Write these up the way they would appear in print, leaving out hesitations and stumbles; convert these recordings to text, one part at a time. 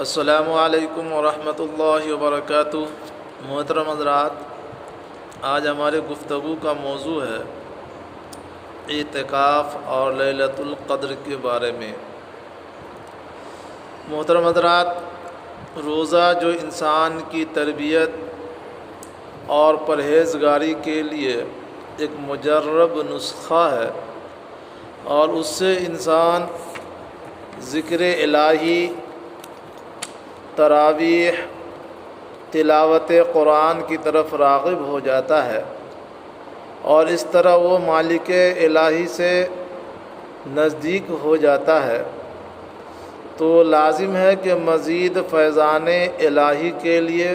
السلام علیکم ورحمۃ اللہ وبرکاتہ۔ محترم حضرات، آج ہمارے گفتگو کا موضوع ہے اعتکاف اور لیلۃ القدر کے بارے میں۔ محترم حضرات، روزہ جو انسان کی تربیت اور پرہیزگاری کے لیے ایک مجرب نسخہ ہے، اور اس سے انسان ذکر الہی، تراویح، تلاوت قرآن کی طرف راغب ہو جاتا ہے، اور اس طرح وہ مالک الہی سے نزدیک ہو جاتا ہے۔ تو لازم ہے کہ مزید فیضان الہی کے لیے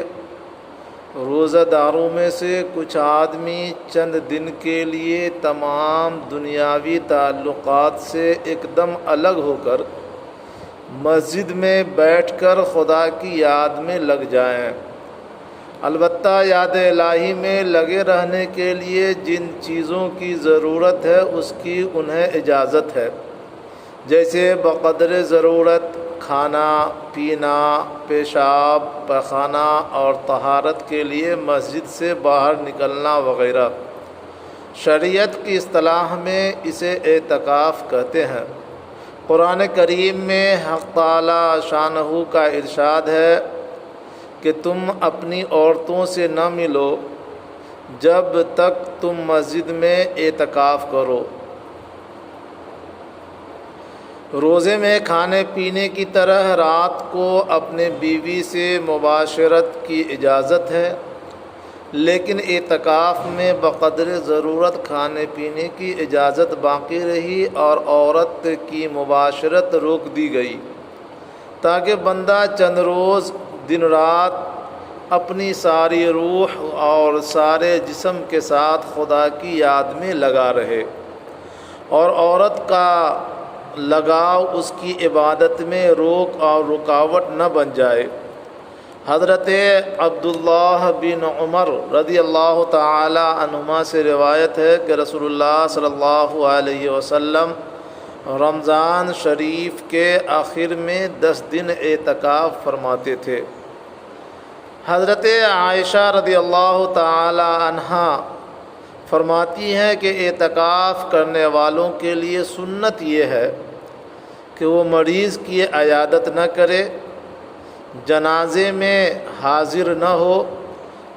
روزہ داروں میں سے کچھ آدمی چند دن کے لیے تمام دنیاوی تعلقات سے ایک دم الگ ہو کر مسجد میں بیٹھ کر خدا کی یاد میں لگ جائیں۔ البتہ یاد الہی میں لگے رہنے کے لیے جن چیزوں کی ضرورت ہے اس کی انہیں اجازت ہے، جیسے بقدر ضرورت کھانا پینا، پیشاب پخانہ اور طہارت کے لیے مسجد سے باہر نکلنا وغیرہ۔ شریعت کی اصطلاح میں اسے اعتکاف کہتے ہیں۔ قرآن کریم میں حق تعالی شانہ کا ارشاد ہے کہ تم اپنی عورتوں سے نہ ملو جب تک تم مسجد میں اعتکاف کرو۔ روزے میں کھانے پینے کی طرح رات کو اپنے بیوی سے مباشرت کی اجازت ہے، لیکن اعتکاف میں بقدر ضرورت کھانے پینے کی اجازت باقی رہی اور عورت کی مباشرت روک دی گئی، تاکہ بندہ چند روز دن رات اپنی ساری روح اور سارے جسم کے ساتھ خدا کی یاد میں لگا رہے، اور عورت کا لگاؤ اس کی عبادت میں روک اور رکاوٹ نہ بن جائے۔ حضرت عبداللہ بن عمر رضی اللہ تعالی عنہما سے روایت ہے کہ رسول اللہ صلی اللہ علیہ وسلم رمضان شریف کے آخر میں 10 دن اعتکاف فرماتے تھے۔ حضرت عائشہ رضی اللہ تعالی عنہا فرماتی ہیں کہ اعتکاف کرنے والوں کے لیے سنت یہ ہے کہ وہ مریض کی عیادت نہ کرے، جنازے میں حاضر نہ ہو،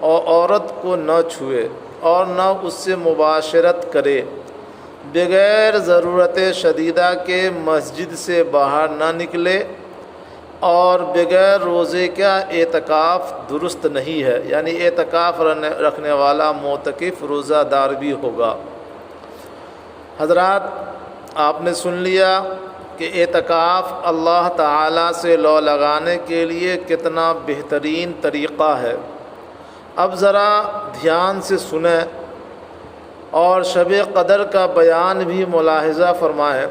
اور عورت کو نہ چھوئے اور نہ اس سے مباشرت کرے، بغیر ضرورت شدیدہ کے مسجد سے باہر نہ نکلے، اور بغیر روزے کا اعتکاف درست نہیں ہے، یعنی اعتکاف رکھنے والا معتکف روزہ دار بھی ہوگا۔ حضرات، آپ نے سن لیا کہ اعتکاف اللہ تعالیٰ سے لو لگانے کے لیے کتنا بہترین طریقہ ہے۔ اب ذرا دھیان سے سنیں اور شب قدر کا بیان بھی ملاحظہ فرمائیں،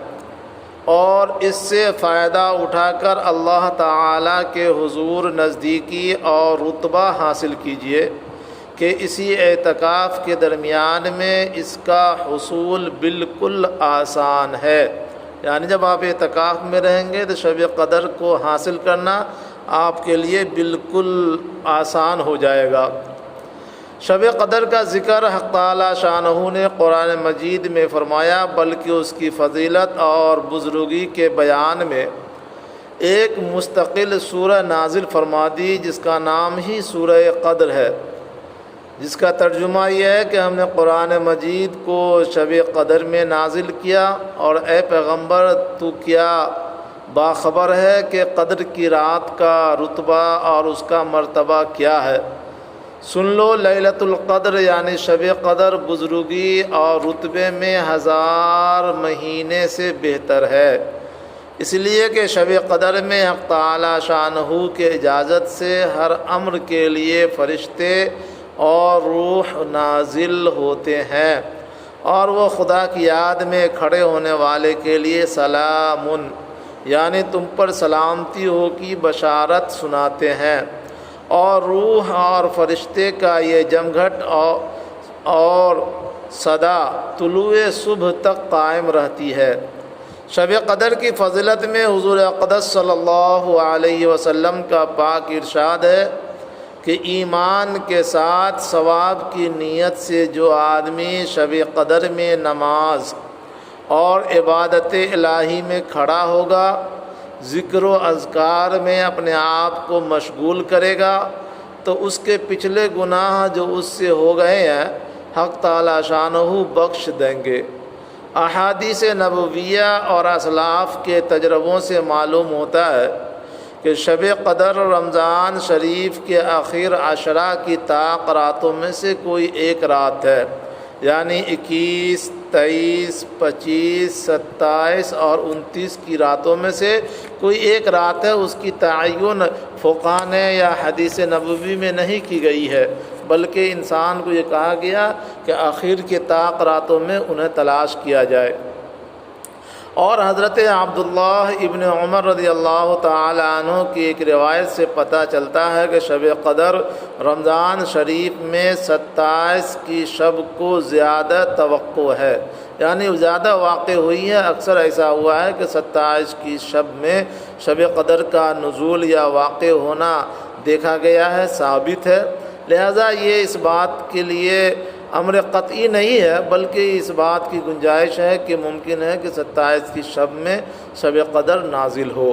اور اس سے فائدہ اٹھا کر اللہ تعالیٰ کے حضور نزدیکی اور رتبہ حاصل کیجیے کہ اسی اعتکاف کے درمیان میں اس کا حصول بالکل آسان ہے۔ یعنی جب آپ اعتکاف میں رہیں گے تو شب قدر کو حاصل کرنا آپ کے لیے بالکل آسان ہو جائے گا۔ شب قدر کا ذکر حق تعالی شانہ نے قرآن مجید میں فرمایا، بلکہ اس کی فضیلت اور بزرگی کے بیان میں ایک مستقل سورہ نازل فرما دی، جس کا نام ہی سورہ قدر ہے، جس کا ترجمہ یہ ہے کہ ہم نے قرآن مجید کو شب قدر میں نازل کیا، اور اے پیغمبر تو کیا باخبر ہے کہ قدر کی رات کا رتبہ اور اس کا مرتبہ کیا ہے؟ سن لو، لیلۃ القدر یعنی شب قدر بزرگی اور رتبے میں 1000 مہینے سے بہتر ہے، اس لیے کہ شب قدر میں حق تعالی شانہ کے اجازت سے ہر امر کے لیے فرشتے اور روح نازل ہوتے ہیں، اور وہ خدا کی یاد میں کھڑے ہونے والے کے لیے سلام یعنی تم پر سلامتی ہو کی بشارت سناتے ہیں، اور روح اور فرشتے کا یہ جمگھٹ اور صدا طلوع صبح تک قائم رہتی ہے۔ شب قدر کی فضیلت میں حضور اقدس صلی اللہ علیہ وسلم کا پاک ارشاد ہے کہ ایمان کے ساتھ ثواب کی نیت سے جو آدمی شب قدر میں نماز اور عبادت الہی میں کھڑا ہوگا، ذکر و اذکار میں اپنے آپ کو مشغول کرے گا، تو اس کے پچھلے گناہ جو اس سے ہو گئے ہیں حق تعالی شانہ بخش دیں گے۔ احادیث نبویہ اور اسلاف کے تجربوں سے معلوم ہوتا ہے کہ شب قدر رمضان شریف کے آخر عشرہ کی طاق راتوں میں سے کوئی ایک رات ہے، یعنی 21، 23، 25، 27 اور 29 کی راتوں میں سے کوئی ایک رات ہے۔ اس کی تعین فقہاء نے یا حدیث نبوی میں نہیں کی گئی ہے، بلکہ انسان کو یہ کہا گیا کہ آخر کے طاق راتوں میں انہیں تلاش کیا جائے۔ اور حضرت عبداللہ ابن عمر رضی اللہ تعالی عنہ کی ایک روایت سے پتہ چلتا ہے کہ شب قدر رمضان شریف میں 27 کی شب کو زیادہ توقع ہے، یعنی زیادہ واقع ہوئی ہے۔ اکثر ایسا ہوا ہے کہ 27 کی شب میں شب قدر کا نزول یا واقع ہونا دیکھا گیا ہے، ثابت ہے۔ لہذا یہ اس بات کے لیے امر قطعی نہیں ہے، بلکہ اس بات کی گنجائش ہے کہ ممکن ہے کہ 27 کی شب میں شب قدر نازل ہو۔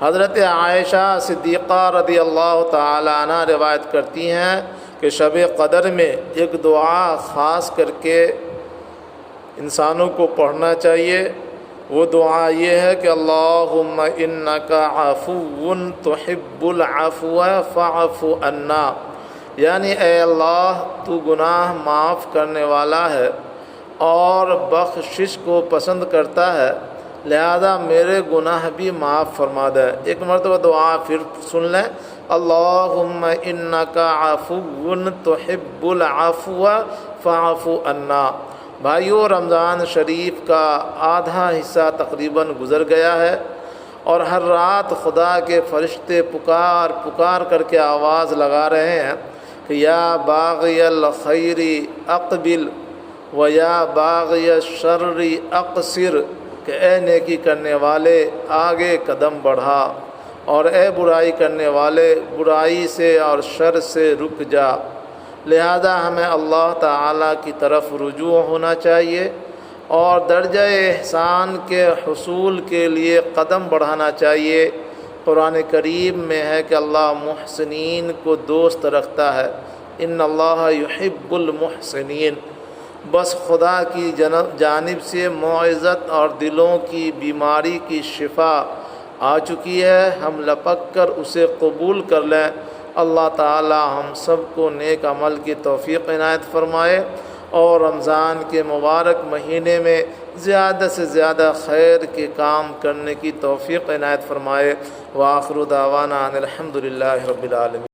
حضرت عائشہ صدیقہ رضی اللہ تعالی عنہ روایت کرتی ہیں کہ شب قدر میں ایک دعا خاص کر کے انسانوں کو پڑھنا چاہیے۔ وہ دعا یہ ہے کہ اللہم انک عفو تحب العفو فاعف عنا، یعنی اے اللہ تو گناہ معاف کرنے والا ہے اور بخشش کو پسند کرتا ہے، لہذا میرے گناہ بھی معاف فرما دے۔ ایک مرتبہ دعا پھر سن لیں، اللہم انک عفو تحب العفو فاعف عنا۔ بھائیو، رمضان شریف کا آدھا حصہ تقریباً گزر گیا ہے، اور ہر رات خدا کے فرشتے پکار پکار کر کے آواز لگا رہے ہیں کہ یا باغی الخیر اقبل و یا باغی الشر اقصر، کہ اے نیکی کرنے والے آگے قدم بڑھا، اور اے برائی کرنے والے برائی سے اور شر سے رک جا۔ لہذا ہمیں اللہ تعالیٰ کی طرف رجوع ہونا چاہیے اور درجہ احسان کے حصول کے لیے قدم بڑھانا چاہیے۔ قرآن کریم میں ہے کہ اللہ محسنین کو دوست رکھتا ہے، ان اللہ یحب المحسنین۔ بس خدا کی جانب سے موعظت اور دلوں کی بیماری کی شفا آ چکی ہے، ہم لپک کر اسے قبول کر لیں۔ اللہ تعالی ہم سب کو نیک عمل کی توفیق عنایت فرمائے، اور رمضان کے مبارک مہینے میں زیادہ سے زیادہ خیر کے کام کرنے کی توفیق عنایت فرمائے۔ وآخر دعوانا ان الحمد للہ رب العالمین۔